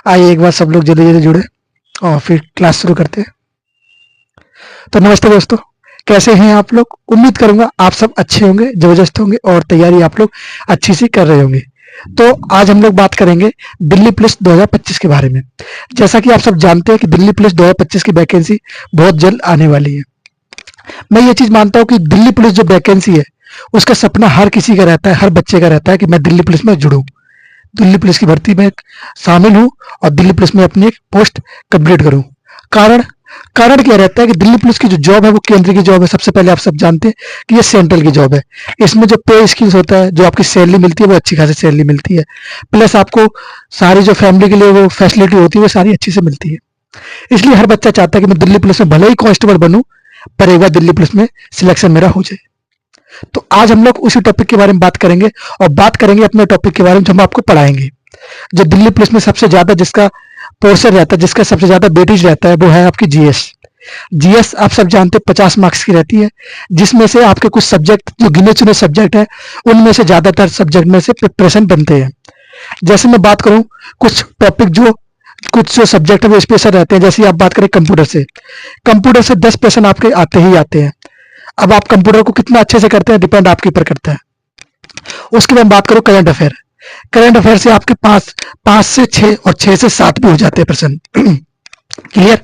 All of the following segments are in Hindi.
आइए एक बार सब लोग जल्दी जल्दी जुड़े और फिर क्लास शुरू करते हैं। तो नमस्ते दोस्तों, कैसे हैं आप लोग? उम्मीद करूंगा आप सब अच्छे होंगे, जबरदस्त होंगे और तैयारी आप लोग अच्छी सी कर रहे होंगे। तो आज हम लोग बात करेंगे दिल्ली पुलिस 2025 के बारे में। जैसा कि आप सब जानते हैं कि दिल्ली पुलिस 2025 की वैकेंसी बहुत जल्द आने वाली है। मैं ये चीज मानता हूँ कि दिल्ली पुलिस जो वैकेंसी है उसका सपना हर किसी का रहता है, हर बच्चे का रहता है कि मैं दिल्ली पुलिस में जुड़ूं, दिल्ली पुलिस की भर्ती में शामिल हूं और दिल्ली पुलिस में अपनी एक पोस्ट कंप्लीट करूं। कारण कारण क्या रहता है कि दिल्ली पुलिस की जो जॉब है वो केंद्र की जॉब है। सबसे पहले आप सब जानते हैं कि ये सेंट्रल की जॉब है। इसमें जो पे स्किल्स होता है, जो आपकी सैलरी मिलती है वो अच्छी खासी सैलरी मिलती है, प्लस आपको सारी जो फैमिली के लिए वो फैसिलिटी होती है वो सारी अच्छी से मिलती है। इसलिए हर बच्चा चाहता है कि मैं दिल्ली पुलिस में भले ही कांस्टेबल बनूं, पर एक बार दिल्ली पुलिस में सिलेक्शन मेरा हो जाए। तो आज हम लोग उसी टॉपिक के बारे में बात करेंगे और बात करेंगे अपने टॉपिक के बारे में जो हम आपको पढ़ाएंगे। जो दिल्ली पुलिस में सबसे ज्यादा जिसका पोर्शन रहता है, जिसका सबसे ज्यादा वेटेज रहता है, वो है आपकी जीएस। जीएस आप सब जानते हैं 50 मार्क्स की रहती है, जिसमें से आपके कुछ सब्जेक्ट जो गिने चुने सब्जेक्ट है उनमें से ज्यादातर सब्जेक्ट में से प्रश्न बनते हैं। जैसे मैं बात करूं कुछ टॉपिक कुछ जो सब्जेक्ट है वो स्पेशल रहते हैं। जैसे आप बात करें कंप्यूटर से 10 प्रश्न आपके आते ही आते हैं। अब आप कंप्यूटर को कितना अच्छे से करते हैं डिपेंड आपके ऊपर करता है। उसके बाद बात करो करंट अफेयर से आपके पांच से 6 और 6 से 7 भी हो जाते हैं प्रश्न। क्लियर।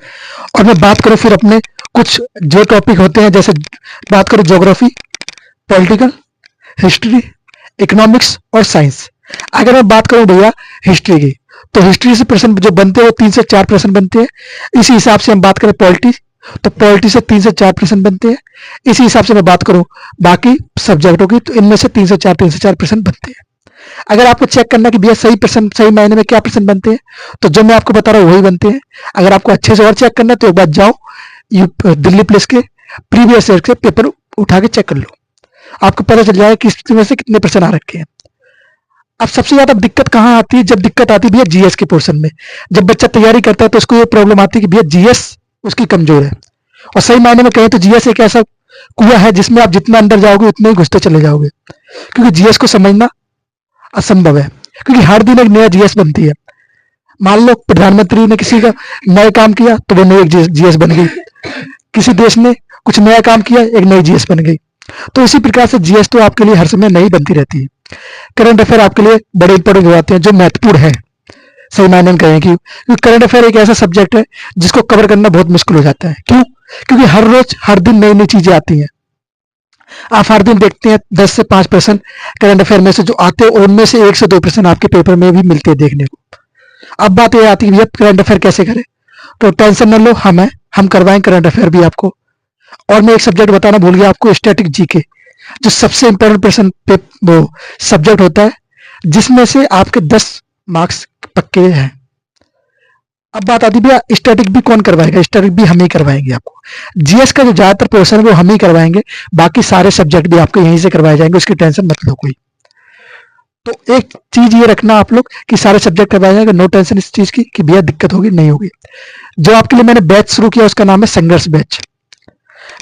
और मैं बात करूं फिर अपने कुछ जो टॉपिक होते हैं, जैसे बात करूं ज्योग्राफी, पॉलिटिकल, हिस्ट्री, इकोनॉमिक्स और साइंस। अगर मैं बात करूं भैया हिस्ट्री की, तो हिस्ट्री से प्रश्न जो बनते हैं वो 3 से 4 प्रश्न बनते हैं। इसी हिसाब से हम बात करें पॉलिटी, तो पॉलिटी से 3 से 4 प्रश्न बनते हैं। इसी हिसाब से मैं बात करूं बाकी सब्जेक्टों की, तो इनमें से 3 से 4 प्रश्न बनते हैं। अगर आपको चेक करना कि भैया सही प्रश्न सही मायने में क्या प्रश्न बनते हैं, तो जो मैं आपको बता रहा हूँ वही बनते हैं। अगर आपको अच्छे से और चेक करना है तो एक बार जाओ दिल्ली पुलिस के प्रीवियस ईयर के पेपर उठा के चेक कर लो, आपको पता चल जाएगा कि इसमें से कितने प्रश्न आ रखे हैं। अब सबसे ज्यादा दिक्कत कहाँ आती है? जब दिक्कत आती है भैया जीएस के पोर्शन में। जब बच्चा तैयारी करता है तो उसको ये प्रॉब्लम आती है कि भैया जीएस उसकी कमजोर है। और सही मायने में कहें तो जीएस एक ऐसा कुआं है जिसमें आप जितना अंदर जाओगे उतने ही घुसते चले जाओगे, क्योंकि जीएस को समझना असंभव है। क्योंकि हर दिन एक नया जीएस बनती है। मान लो प्रधानमंत्री ने किसी का नया काम किया तो वो नई जीएस बन गई, किसी देश ने कुछ नया काम किया एक नई जीएस बन गई। तो इसी प्रकार से जीएस तो आपके लिए हर समय नई बनती रहती है। करंट अफेयर आपके लिए बड़े इंपॉर्टेंट हो जाते हैं, जो महत्वपूर्ण है सही मायने में कहें कि करंट अफेयर एक ऐसा सब्जेक्ट है जिसको कवर करना बहुत मुश्किल हो जाता है। क्यों? क्योंकि हर रोज हर दिन नई नई चीजें आती हैं। आप हर दिन देखते हैं 10 से 5 प्रश्न करंट अफेयर में से जो आते हैं, उनमें से 1 से 2 प्रश्न आपके पेपर में भी मिलते हैं देखने को। अब बात ये आती है भैया करंट अफेयर कैसे करें, तो टेंशन न लो, हम करवाएं करंट अफेयर भी आपको। और मैं एक सब्जेक्ट बताना भूल गया आपको, स्टैटिक जीके, जो सबसे इंपॉर्टेंट प्रश्न वो सब्जेक्ट होता है जिसमें से आपके 10 मार्क्स पक्के हैं। अब बात आती है भैया स्टैटिक भी कौन करवाएगा? स्टैटिक भी हम ही करवाएंगे आपको। जीएस का जो ज्यादातर पोर्शन है वो हम ही करवाएंगे, बाकी सारे सब्जेक्ट भी आपको यहीं से करवाए जाएंगे, उसकी टेंशन मत लो कोई। तो एक चीज ये रखना आप लोग कि सारे सब्जेक्ट करवाए जाएंगे, नो टेंशन इस चीज की कि भैया दिक्कत होगी नहीं होगी। जो आपके लिए मैंने बैच शुरू किया उसका नाम है संघर्ष बैच।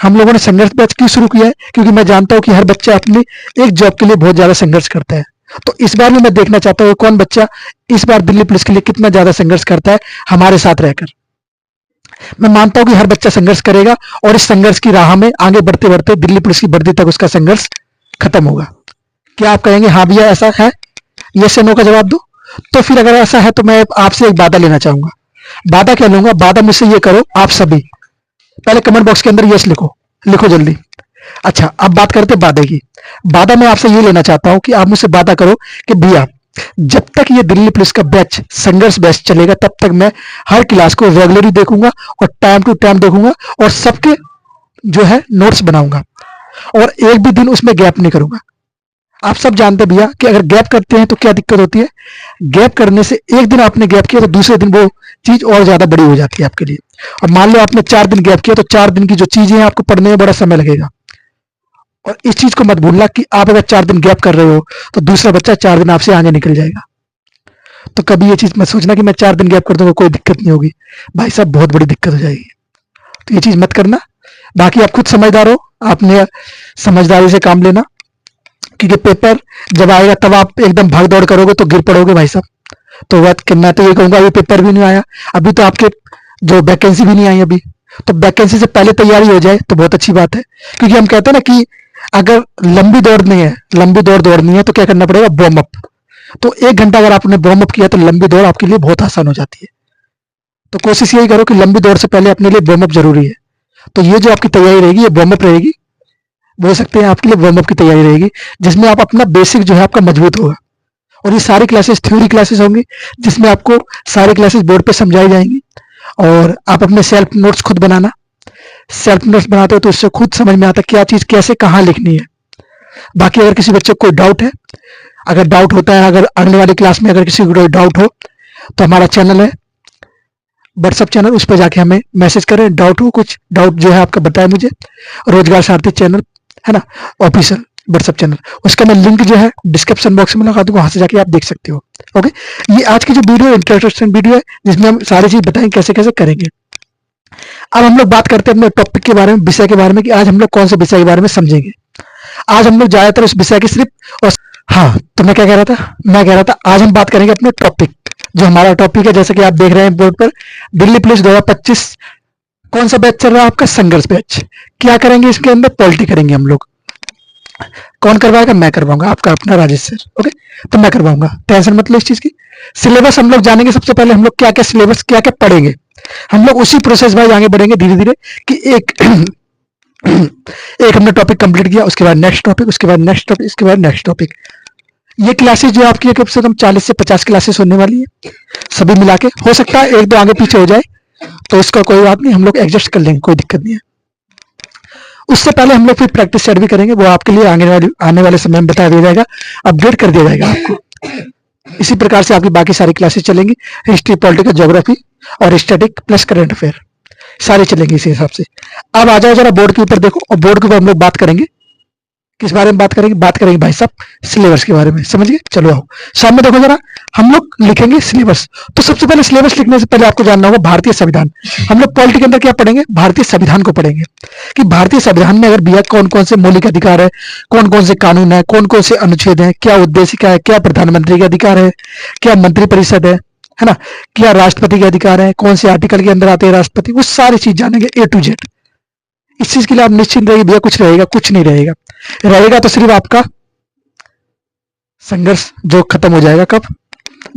हम लोगों ने संघर्ष बैच क्यों शुरू किया है? क्योंकि मैं जानता हूं कि हर बच्चा अपनी एक जॉब के लिए बहुत ज्यादा संघर्ष करता है। तो इस बार भी मैं देखना चाहता हूँ कौन बच्चा इस बार दिल्ली पुलिस के लिए कितना ज्यादा संघर्ष करता है हमारे साथ रहकर। मैं मानता हूं कि हर बच्चा संघर्ष करेगा और इस संघर्ष की राह में आगे बढ़ते बढ़ते दिल्ली पुलिस की वर्दी तक उसका संघर्ष खत्म होगा। क्या आप कहेंगे हाँ भैया ऐसा है? ये से नो का जवाब दो। तो फिर अगर ऐसा है तो मैं आपसे एक वादा लेना चाहूंगा। वादा क्या लूंगा? वादा मुझसे ये करो आप सभी, पहले कमेंट बॉक्स के अंदर यस लिखो, लिखो जल्दी। अच्छा, अब बात करते वादे की। वादा मैं आपसे ये लेना चाहता हूं कि आप मुझसे वादा करो कि भैया जब तक ये दिल्ली पुलिस का बैच संघर्ष बैच चलेगा तब तक मैं हर क्लास को रेगुलरली देखूंगा और टाइम टू टाइम देखूंगा और सबके जो है नोट्स बनाऊंगा और एक भी दिन उसमें गैप नहीं करूंगा। आप सब जानते हैं भैया कि अगर गैप करते हैं तो क्या दिक्कत होती है। गैप करने से एक दिन आपने गैप किया तो दूसरे दिन वो चीज और ज्यादा बड़ी हो जाती है आपके लिए। और मान लो आपने 4 दिन गैप किया तो 4 दिन की जो चीजें हैं आपको पढ़ने में बड़ा समय लगेगा। और इस चीज को मत भूलना कि आप अगर 4 दिन गैप कर रहे हो तो दूसरा बच्चा 4 दिन आपसे आगे निकल जाएगा। तो कभी ये चीज मत सोचना कि मैं 4 दिन गैप कर दूंगा कोई दिक्कत नहीं होगी, भाई साहब बहुत बड़ी दिक्कत हो जाएगी। तो ये चीज मत करना। बाकी आप खुद समझदार हो, आपने समझदारी से काम लेना, क्योंकि पेपर जब आएगा तब आप एकदम भाग दौड़ करोगे तो गिर पड़ोगे भाई साहब। तो मैं तो ये कहूंगा अभी पेपर भी नहीं आया, अभी तो आपके जो वैकेंसी भी नहीं आई अभी, तो वैकेंसी से पहले तैयारी हो जाए तो बहुत अच्छी बात है। क्योंकि हम कहते हैं ना कि अगर लंबी दौड़ दौड़नी है तो क्या करना पड़ेगा, वार्म अप। तो 1 घंटा अगर आपने वार्म अप किया तो लंबी दौड़ आपके लिए बहुत आसान हो जाती है। तो कोशिश यही करो कि लंबी दौड़ से पहले अपने लिए वार्म अप जरूरी है। तो ये जो आपकी तैयारी रहेगी ये वार्म अप रहेगी, बोल सकते हैं आपके लिए वार्म अप की तैयारी रहेगी, जिसमें आप अपना बेसिक जो है आपका मजबूत होगा। और ये सारी क्लासेस थ्योरी क्लासेस होंगी, जिसमें आपको सारी क्लासेस बोर्ड पे समझाई जाएंगी, और आप अपने सेल्फ नोट्स खुद बनाना। सेल्फ नोट्स बनाते हो तो इससे खुद समझ में आता है क्या चीज कैसे कहाँ लिखनी है। बाकी अगर किसी बच्चे को कोई डाउट है, अगर डाउट होता है, अगर अगले वाली क्लास में अगर किसी को कोई डाउट हो, तो हमारा चैनल है व्हाट्सअप चैनल, उस पर जाके हमें मैसेज करें। डाउट हो, कुछ डाउट जो है आपका बताएं मुझे। रोजगार सारथी चैनल है ना, ऑफिशियल व्हाट्सअप चैनल, उसका मैं लिंक जो है डिस्क्रिप्शन बॉक्स में लगा दूंगा, वहां से जाके आप देख सकते हो। ओके, ये आज की जो वीडियो इंट्रोडक्शन वीडियो है, जिसमें हम सारी चीज बताएंगे कैसे कैसे करेंगे। अब हम लोग बात करते हैं अपने टॉपिक के बारे में, विषय के बारे में, कि आज हम लोग कौन से विषय के बारे में समझेंगे। आज हम लोग ज्यादातर उस विषय की सिर्फ और हाँ, तो मैं क्या कह रहा था, मैं कह रहा था आज हम बात करेंगे अपने टॉपिक, जो हमारा टॉपिक है, जैसे कि आप देख रहे हैं बोर्ड पर, दिल्ली पुलिस 2025। कौन सा बैच चल रहा है आपका, संघर्ष बैच। क्या करेंगे इसके अंदर, पॉलिटी करेंगे हम लोग। कौन करवाएगा, मैं करवाऊंगा, आपका अपना राजेश सर। ओके, तो मैं करवाऊंगा, टेंशन मत लो इस चीज की। सिलेबस हम लोग जानेंगे, सबसे पहले हम लोग क्या क्या सिलेबस क्या क्या पढ़ेंगे। हम लोग उसी प्रोसेस वाइज आगे बढ़ेंगे धीरे धीरे, कि एक एक हमने टॉपिक कंप्लीट किया, उसके बाद नेक्स्ट टॉपिक, उसके बाद नेक्स्ट टॉपिक, इसके बाद नेक्स्ट टॉपिक। ये क्लासेस जो आपकी कम से कम 40 से 50 क्लासेस होने वाली है, सभी मिला के। हो सकता है एक दो आगे पीछे हो जाए, तो इसका कोई बात नहीं, हम लोग एडजस्ट कर लेंगे, कोई दिक्कत नहीं है। उससे पहले हम लोग फिर प्रैक्टिस सेट भी करेंगे, वो आपके लिए आने वाले समय में बता दिया जाएगा, अपडेट कर दिया जाएगा आपको। इसी प्रकार से आपकी बाकी सारी क्लासेस चलेंगी, हिस्ट्री, पॉलिटिकल, ज्योग्राफी और स्टैटिक प्लस करंट अफेयर, सारे चलेंगे इसी हिसाब से। अब आ जाओ जरा बोर्ड के ऊपर, देखो, और बोर्ड के ऊपर हम लोग बात करेंगे, किस बारे में बात करेंगे, बात करेंगे भाई साहब सिलेबस के बारे में, समझ गए। चलो आओ सामने देखो जरा, हम लोग लिखेंगे सिलेबस। तो सबसे पहले सिलेबस लिखने से पहले आपको जानना होगा भारतीय संविधान। हम लोग पॉलिटी के अंदर क्या पढ़ेंगे, भारतीय संविधान को पढ़ेंगे, कि भारतीय संविधान में अगर भैया कौन कौन से मौलिक अधिकार है, कौन कौन से कानून है, कौन कौन से अनुच्छेद है, क्या उद्देश्य क्या है, क्या प्रधानमंत्री के अधिकार है, क्या मंत्रिपरिषद है ना, क्या राष्ट्रपति के अधिकार है, कौन से आर्टिकल के अंदर आते हैं राष्ट्रपति, वो सारी चीज जानेंगे A to Z। इस चीज के लिए आप निश्चिंत रहिए भैया, कुछ रहेगा कुछ नहीं रहेगा, रहेगा तो सिर्फ आपका संघर्ष जो खत्म हो जाएगा कब,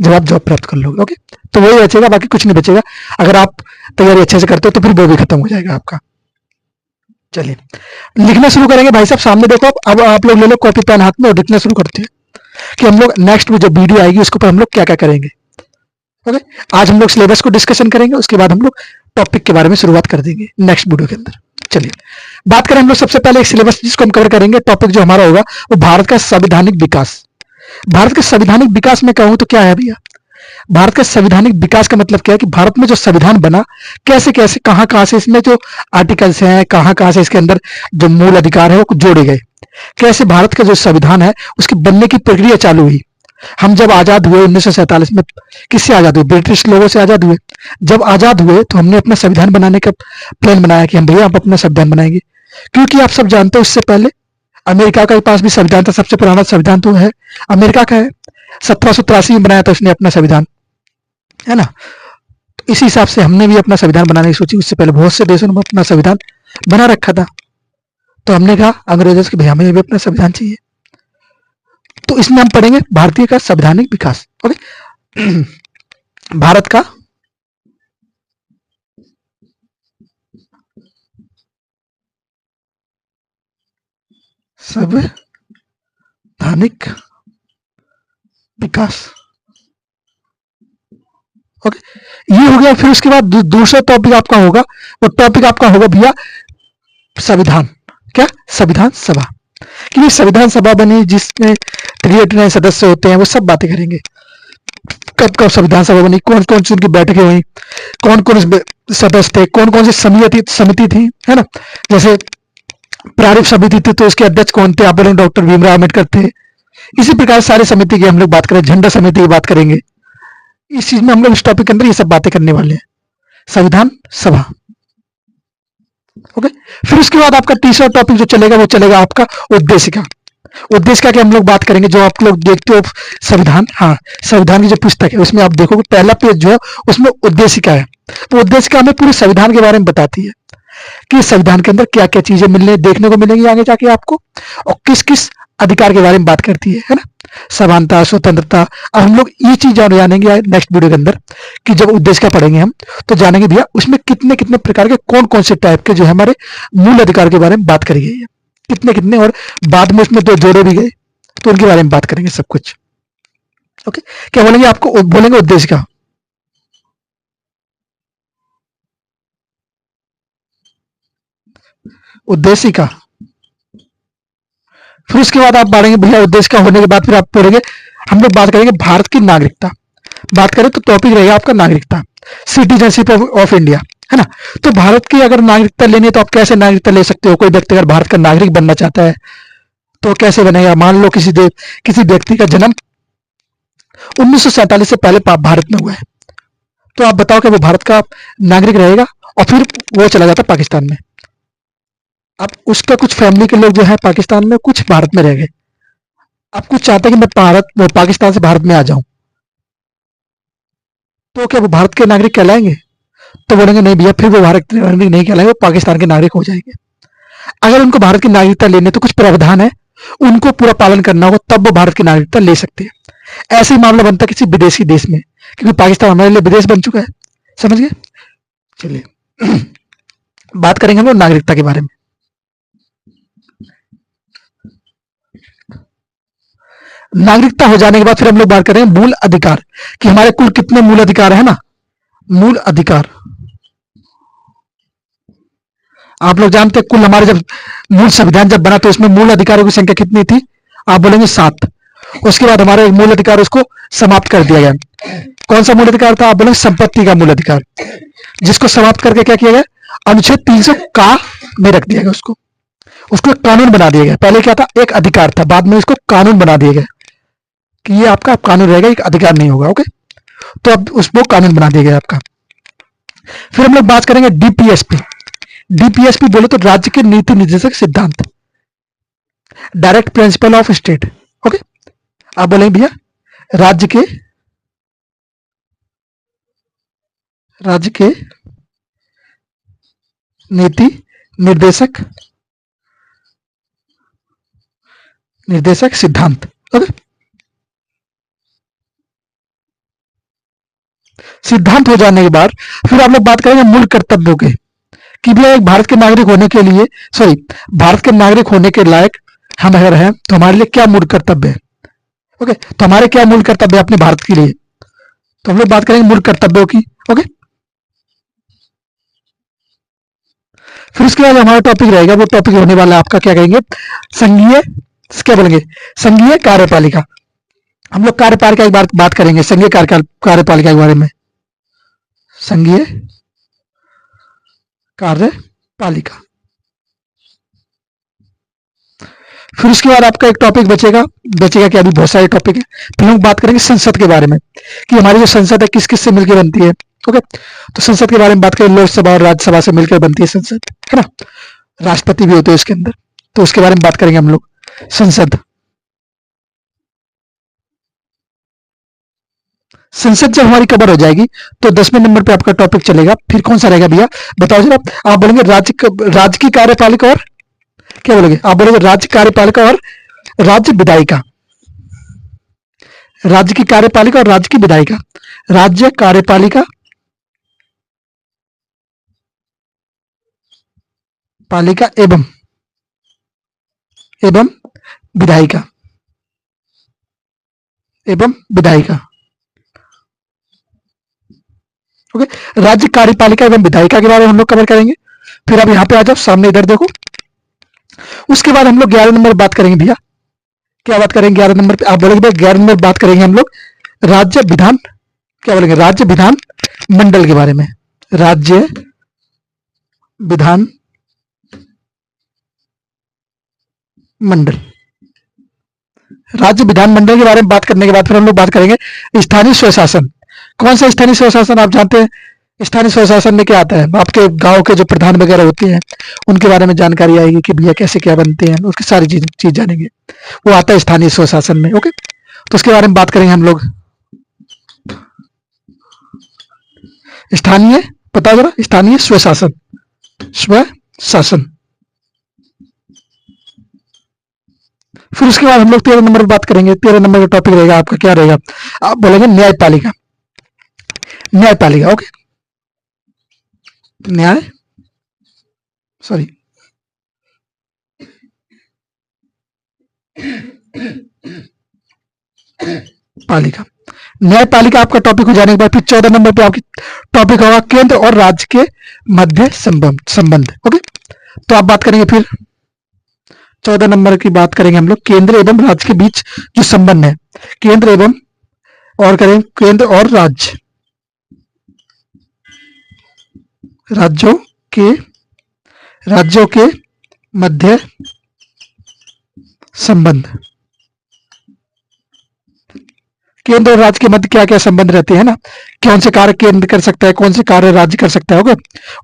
जब आप जॉब प्राप्त कर लोगे। ओके, तो वही बचेगा, बाकी कुछ नहीं बचेगा। अगर आप तैयारी अच्छे से करते हो तो फिर वो भी खत्म हो जाएगा आपका। चलिए लिखना शुरू करेंगे भाई साहब, सामने देखो। अब आप लोग ले लो कॉपी पेन हाथ में और लिखना शुरू करते हैं, कि हम लोग नेक्स्ट जो वीडियो आएगी उसके ऊपर हम लोग क्या क्या करेंगे। ओके, आज हम लोग सिलेबस को डिस्कशन करेंगे, उसके बाद हम लोग टॉपिक के बारे में शुरुआत कर देंगे नेक्स्ट वीडियो के अंदर। चलिए बात करें हम लोग सबसे पहले एक सिलेबस जिसको हम कवर करेंगे, टॉपिक जो हमारा होगा वो भारत का संवैधानिक विकास। भारत के संवैधानिक विकास में कहूं तो क्या है भैया, भारत के संवैधानिक विकास का मतलब क्या है, कि भारत में जो संविधान बना, कैसे कैसे कहां कहां से इसमें जो आर्टिकल्स हैं, कहां कहां से इसके अंदर जो मूल अधिकार है वो जोड़े गए, कैसे भारत का जो संविधान है उसकी बनने की प्रक्रिया चालू हुई। हम जब आजाद हुए 1947 में, किससे आजाद हुए, ब्रिटिश लोगों से आजाद हुए। जब आजाद हुए तो हमने अपना संविधान बनाने का प्लान बनाया, कि हम भैया आप अपना संविधान बनाएंगे। क्योंकि आप सब जानते हो इससे पहले अमेरिका के पास भी संविधान था, सबसे पुराना संविधान तो है अमेरिका का है, 1783 में बनाया था उसने अपना संविधान, है ना। तो इसी हिसाब से हमने भी अपना संविधान बनाने की सोची। उससे पहले बहुत से देशों ने अपना संविधान बना रखा था, तो हमने कहा अंग्रेजों से भैया हमें भी अपना संविधान चाहिए। तो इसमें हम पढ़ेंगे भारतीय का संवैधानिक विकास। ओके, भारत का संवैधानिक विकास। ओके, ये हो गया। फिर उसके बाद दूसरा टॉपिक आपका होगा, वो टॉपिक आपका होगा भैया संविधान। क्या, संविधान सभा। कि संविधान सभा बनी जिसमें 389 सदस्य होते हैं, वो सब बातें करेंगे। कब कब संविधान सभा बनी, कौन कौन सी उनकी बैठकें हुई, कौन कौन सदस्य थे, कौन कौन सी समिति थी, है ना। जैसे प्रारूप समिति थी तो उसके अध्यक्ष कौन थे, आप बोले डॉक्टर भीमराव अम्बेडकर थे। इसी प्रकार सारी समिति की हम लोग बात करें, झंडा समिति की बात करेंगे। इस चीज में हम लोग इस टॉपिक के अंदर ये सब बातें करने वाले हैं, संविधान सभा। ओके, फिर उसके बाद आपका तीसरा टॉपिक जो चलेगा वो चलेगा आपका उद्देशिका। उद्देश्य का हम लोग बात करेंगे। जो आप लोग देखते हो संविधान, हाँ, संविधान की जो पुस्तक है उसमें आप देखोगे पहला पेज जो है उसमें उद्देश्य क्या है। तो उद्देश्य का हमें पूरे संविधान के बारे में बताती है कि संविधान के अंदर क्या क्या चीजें मिलने देखने को मिलेंगी आगे जाके आपको, और किस किस अधिकार के बारे में बात करती है ना। समानता, स्वतंत्रता। अब हम लोग ये चीज जानेंगे नेक्स्ट वीडियो के अंदर कि जब उद्देश्य का पढ़ेंगे हम तो जानेंगे भैया उसमें कितने कितने प्रकार के कौन कौन से टाइप के जो है हमारे मूल अधिकार के बारे में बात करी गई है, कितने कितने, और बाद में उसमें दो जोड़े भी गए तो उनके बारे में बात करेंगे सब कुछ। ओके, क्या बोलेंगे आपको, बोलेंगे उद्देश्य का। उद्देश्य का, फिर उसके बाद आप पढ़ेंगे भैया उद्देश्य का होने के बाद फिर आप पढ़ेंगे, हम लोग बात करेंगे भारत की नागरिकता। बात करें तो टॉपिक रहेगा आपका नागरिकता, सिटीजनशिप ऑफ इंडिया, है ना। तो भारत की अगर नागरिकता लेनी है तो आप कैसे नागरिकता ले सकते हो। कोई व्यक्ति अगर भारत का नागरिक बनना चाहता है तो कैसे बनेगा। मान लो किसी व्यक्ति का जन्म 1947 से पहले भारत में हुआ है, तो आप बताओ कि वो भारत का नागरिक रहेगा और फिर वो चला जाता पाकिस्तान में। अब उसका कुछ फैमिली के लोग जो है पाकिस्तान में, कुछ भारत में रह गए। अब कुछ चाहते हैं कि मैं पाकिस्तान से भारत में आ जाऊं, तो क्या वो भारत के नागरिक कहलाएंगे। तो बोलेंगे नहीं भैया, फिर वो भारत के नागरिक नहीं कहलाएंगे, वो पाकिस्तान के नागरिक हो जाएंगे। अगर उनको भारत की नागरिकता लेने तो कुछ प्रावधान है, उनको पूरा पालन करना होगा, तब वो भारत की नागरिकता ले सकते हैं। ऐसे ही मामला बनता है किसी विदेशी देश में, क्योंकि पाकिस्तान हमारे लिए विदेश बन चुका है। समझ गए। चलिए बात करेंगे हम लोग नागरिकता के बारे में। नागरिकता हो जाने के बाद फिर हम लोग बात करेंगे मूल अधिकार, कि हमारे कुल कितने मूल अधिकार है ना। मूल अधिकार आप लोग जानते हैं, कुल हमारे जब मूल संविधान जब बना तो उसमें मूल अधिकारों की संख्या कितनी थी। आप बोलेंगे 7। उसके बाद हमारे मूल अधिकार उसको समाप्त कर दिया गया। कौन सा मूल अधिकार था। आप बोलेंगे संपत्ति का मूल अधिकार, जिसको समाप्त करके क्या किया गया, अनुच्छेद 300 का में रख दिया गया। उसको कानून बना दिया गया। पहले क्या था, एक अधिकार था, बाद में इसको कानून बना दिया गया कि ये आपका कानून रहेगा, एक अधिकार नहीं होगा। ओके, तो अब उसको कानून बना दिया गया आपका। फिर हम लोग बात करेंगे डीपीएसपी। डीपीएसपी बोले तो राज्य के नीति निर्देशक सिद्धांत, direct principle of state. Okay, आप बोलेंगे भैया राज्य के नीति निर्देशक सिद्धांत। ओके, सिद्धांत हो जाने के बाद फिर आप लोग बात करेंगे मूल कर्तव्यों के, कि भैया एक भारत के नागरिक होने के लिए, भारत के नागरिक होने के लायक हम अगर हैं तो हमारे लिए क्या मूल कर्तव्य है। ओके, तो हमारे क्या मूल कर्तव्य है अपने भारत के लिए, तो हम लोग बात करेंगे मूल कर्तव्यों की। ओके, फिर उसके बाद हमारा टॉपिक रहेगा, वो टॉपिक होने वाला है आपका, क्या कहेंगे, संघीय, क्या बोलेंगे, संघीय कार्यपालिका। हम लोग कार्यपालिका की बात करेंगे, संघीय कार्यपालिका के बारे में। संघीय कार्यपालिका। फिर उसके बाद आपका एक टॉपिक बचेगा कि अभी बहुत सारे टॉपिक है। फिर हम बात करेंगे संसद के बारे में, कि हमारी जो संसद है किस किस से मिलकर बनती है। ओके, तो संसद के बारे में बात करें, लोकसभा और राज्यसभा से मिलकर बनती है संसद, है ना। राष्ट्रपति भी होते हैं इसके अंदर, तो उसके बारे में बात करेंगे हम लोग। संसद जब हमारी कवर हो जाएगी तो 10वें नंबर पे आपका टॉपिक चलेगा। फिर कौन सा रहेगा भैया, बताओ जरा। आप बोलेंगे राज्य की कार्यपालिका, और क्या बोलोगे, आप बोलोगे राज्य कार्यपालिका और राज्य विधायिका। राज्य की कार्यपालिका और राज्य की विधायिका। राज्य कार्यपालिका एवं विधायिका ओके, राज्य कार्यपालिका एवं विधायिका के बारे में हम लोग कवर करेंगे। फिर अब यहाँ पे आ जाओ, सामने इधर देखो। उसके बाद हम लोग 11 नंबर बात करेंगे भैया। क्या बात करेंगे 11 नंबर पे, आप बोलेंगे भाई 11 नंबर बात करेंगे हम लोग राज्य विधान, क्या बोलेंगे, राज्य विधान मंडल के बारे में। राज्य विधान मंडल। राज्य विधान मंडल के बारे में बात करने के बाद फिर हम लोग बात करेंगे स्थानीय स्वशासन। कौन सा स्थानीय स्वशासन, आप जानते हैं स्थानीय स्वशासन में क्या आता है, आपके गांव के जो प्रधान वगैरह होते हैं उनके बारे में जानकारी आएगी कि भैया कैसे क्या बनते हैं, उसकी सारी चीज जानेंगे। वो आता है स्थानीय स्वशासन में। ओके, तो उसके बारे में बात करेंगे हम लोग। स्थानीय, पता जरा, स्थानीय स्वशासन, स्वशासन। फिर उसके बाद हम लोग 13 नंबर पर बात करेंगे। 13 नंबर का टॉपिक रहेगा आपका, क्या रहेगा, आप बोलेंगे न्यायपालिका। न्यायपालिका, ओके, न्याय, सॉरी, पालिका, न्यायपालिका आपका टॉपिक हो जाने के बाद फिर 14 नंबर पे आपकी टॉपिक होगा केंद्र और राज्य के मध्य संबंध। ओके, तो आप बात करेंगे फिर 14 नंबर की बात करेंगे हम लोग, केंद्र एवं राज्य के बीच जो संबंध है, केंद्र एवं, और करेंगे केंद्र और राज्य, राज्यों के मध्य संबंध। केंद्र और राज्य के मध्य क्या क्या संबंध रहते हैं ना, कौन से कार्य केंद्र कर सकता है, कौन से कार्य राज्य कर सकता है, ओके,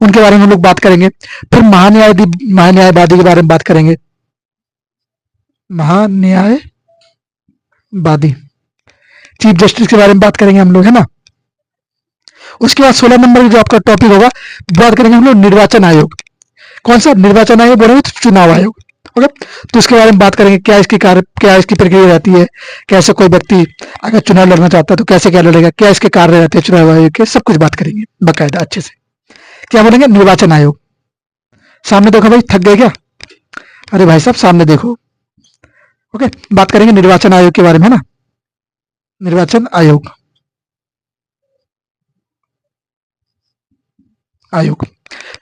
उनके बारे में हम लोग बात करेंगे। फिर महान्यायवादी के बारे में बात करेंगे, महान्यायवादी, चीफ जस्टिस के बारे में बात करेंगे हम लोग, है ना। उसके बाद 16 नंबर जो आपका टॉपिक होगा, बात करेंगे हम लोग निर्वाचन आयोग। कौन सा निर्वाचन आयोग बोलेंगे तो चुनाव आयोग। ओके, तो उसके बारे में बात करेंगे, क्या इसकी प्रक्रिया रहती है, कैसे कोई व्यक्ति अगर चुनाव लड़ना चाहता है तो कैसे क्या लड़ेगा, क्या इसके कार्य रहते हैं चुनाव आयोग के, सब कुछ बात करेंगे बाकायदा अच्छे से। क्या बोलेंगे, निर्वाचन आयोग। सामने देखो भाई, थक गए क्या, अरे भाई साहब सामने देखो। ओके, बात करेंगे निर्वाचन आयोग के बारे में, है ना, निर्वाचन आयोग,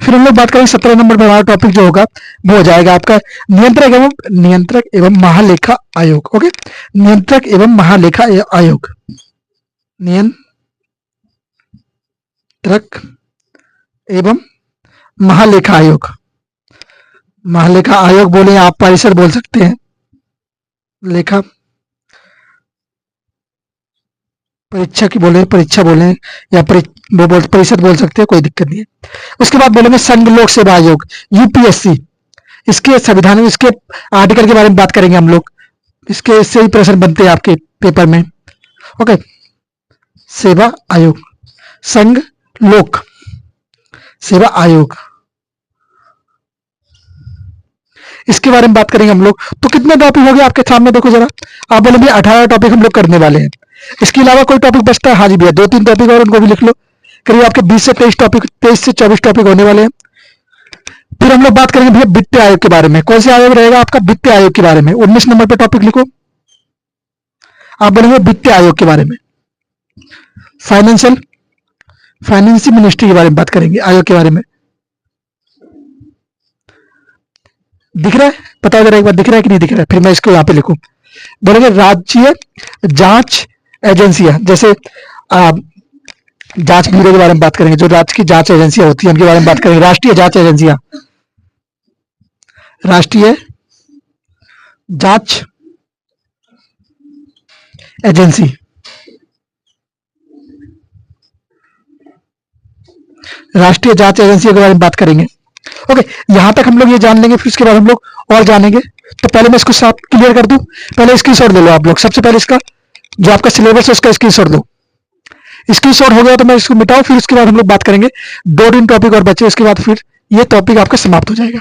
फिर हम लोग बात करेंगे 17 नंबर पर हमारा टॉपिक जो होगा वो हो जाएगा आपका नियंत्रक एवं महालेखा आयोग। ओके, नियंत्रक एवं महालेखा आयोग, नियंत्रक एवं महालेखा आयोग। महालेखा आयोग बोले, आप परिषद बोल सकते हैं, लेखा परीक्षा की बोले, परीक्षा बोले, या वो परिषद बोल सकते हैं, कोई दिक्कत नहीं है। उसके बाद बोलेंगे संघ लोक सेवा आयोग, यूपीएससी। इसके संविधान में, इसके आर्टिकल के बारे में बात करेंगे हम लोग, इसके से ही प्रश्न बनते हैं आपके पेपर में। ओके, सेवा आयोग, संघ लोक सेवा आयोग, इसके बारे में बात करेंगे हम लोग। तो कितने टॉपिक हो गए आपके सामने, देखो जरा, आप बोले भैया 18 टॉपिक हम लोग करने वाले हैं। इसके अलावा कोई टॉपिक बचता है, हाँ जी भैया 2-3 टॉपिक और उनको भी लिख लो। करीब आपके 20 से 23 टॉपिक, 23 से 24 टॉपिक होने वाले हैं। फिर हम लोग बात करेंगे भैया वित्त आयोग के बारे में। कौन से आयोग रहेगा आपका, वित्त आयोग के बारे में। 19 नंबर पे टॉपिक लिखो, आप बोलेंगे वित्त आयोग के बारे में। फाइनेंशियल मिनिस्ट्री के बारे में बात करेंगे, आयोग के बारे में। दिख रहा है, बताओ जरा एक बार, दिख रहा है कि नहीं दिख रहा है, फिर मैं इसको यहाँ पे लिखूं। बोलेंगे राज्य जांच एजेंसियां, जैसे जांच ब्यूरो के बारे में बात करेंगे, जो राज्य की जांच एजेंसियां होती है उनके बारे में बात करेंगे। राष्ट्रीय जांच एजेंसियां, राष्ट्रीय जांच एजेंसी, राष्ट्रीय जांच एजेंसी के बारे में बात करेंगे। ओके, यहां तक हम लोग ये जान लेंगे, फिर उसके बाद हम लोग और जानेंगे। तो पहले मैं इसको साफ क्लियर कर दूं, पहले स्क्रीनशॉट ले लो आप लोग। सबसे पहले इसका जो आपका सिलेबस है उसका स्क्रीनशॉट दो। स्क्रीनशॉट हो गया तो मैं इसको मिटाऊं, फिर उसके बाद हम लोग बात करेंगे। 2-3 टॉपिक और बचे, उसके बाद फिर ये टॉपिक आपका समाप्त हो जाएगा।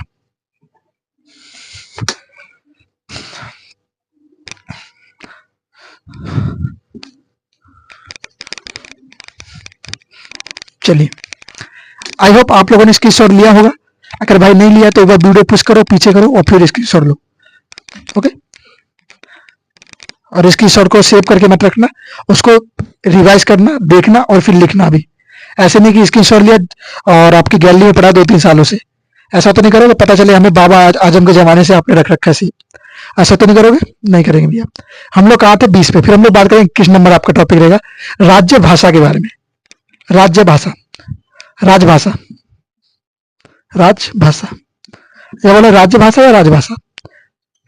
चलिए, आई होप आप लोगों ने स्क्रीनशॉट लिया होगा। अगर भाई नहीं लिया तो एक बार वीडियो पुश करो, पीछे करो और फिर स्क्रीनशॉट लो। ओके, और स्क्रीनशॉट को सेव करके मत रखना, उसको रिवाइज करना, देखना और फिर लिखना भी। ऐसे नहीं कि स्क्रीनशॉट लिया और आपकी गैलरी में पड़ा 2-3 सालों से, ऐसा तो नहीं करोगे, पता चले हमें बाबा आजम के जमाने से आपने रख रखा है, ऐसा तो नहीं करोगे, नहीं करेंगे भैया। हम लोग कहाँ थे, 20 पे। फिर हम लोग बात करेंगे किस नंबर आपका टॉपिक रहेगा, राज्य भाषा के बारे में। राज्य भाषा, राजभाषा, राजभाषा, या बोले राज्य भाषा या राजभाषा।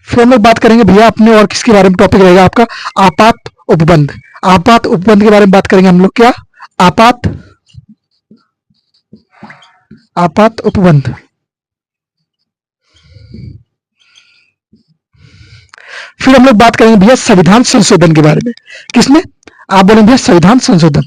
फिर हम लोग बात करेंगे भैया अपने और किसके बारे में टॉपिक रहेगा आपका, आपात उपबंध। आपात उपबंध के बारे में बात करेंगे हम लोग। क्या, आपात आपात उपबंध। फिर हम लोग बात करेंगे भैया संविधान संशोधन के बारे में। किसमें? आप बोलेंगे भैया संविधान संशोधन।